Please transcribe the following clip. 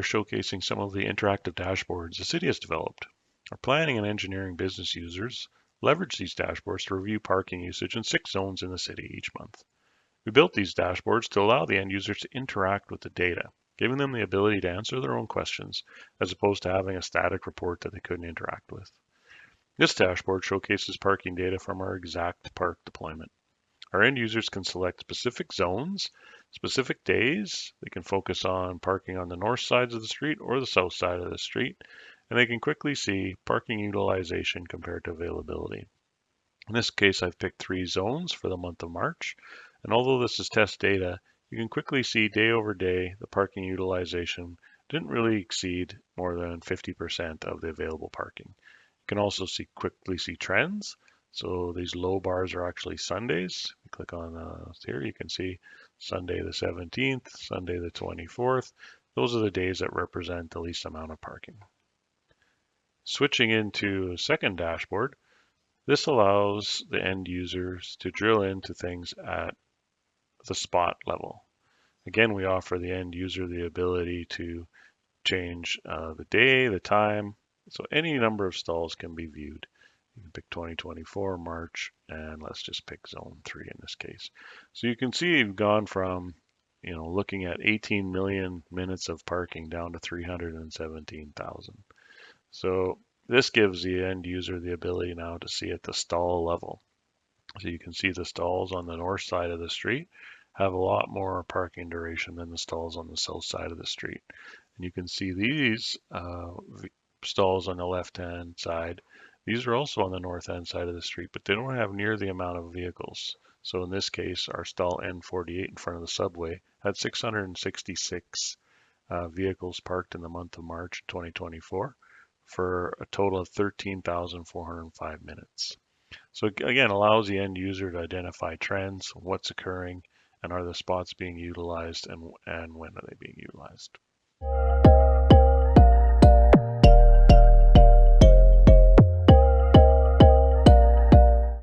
showcasing some of the interactive dashboards the city has developed. Our planning and engineering business users leverage these dashboards to review parking usage in 6 zones in the city each month. We built these dashboards to allow the end users to interact with the data, giving them the ability to answer their own questions, as opposed to having a static report that they couldn't interact with. This dashboard showcases parking data from our eXactpark deployment. Our end users can select specific zones, specific days. They can focus on parking on the north sides of the street or the south side of the street, and they can quickly see parking utilization compared to availability. In this case, I've picked 3 zones for the month of March, and although this is test data, you can quickly see day over day the parking utilization didn't really exceed more than 50% of the available parking. You can also quickly see trends. So these low bars are actually Sundays. You click on here, you can see Sunday the 17th, Sunday the 24th. Those are the days that represent the least amount of parking. Switching into a second dashboard, this allows the end users to drill into things at the spot level. Again, we offer the end user the ability to change the day, the time, so any number of stalls can be viewed. You can pick 2024, March, and let's just pick zone 3 in this case. So you can see you've gone from, looking at 18 million minutes of parking down to 317,000. So this gives the end user the ability now to see at the stall level. So you can see the stalls on the north side of the street have a lot more parking duration than the stalls on the south side of the street. And you can see these stalls on the left-hand side. These are also on the north-hand side of the street, but they don't have near the amount of vehicles. So in this case, our stall N48 in front of the subway had 666 vehicles parked in the month of March 2024 for a total of 13,405 minutes. So again, allows the end user to identify trends, what's occurring, and are the spots being utilized, and when are they being utilized.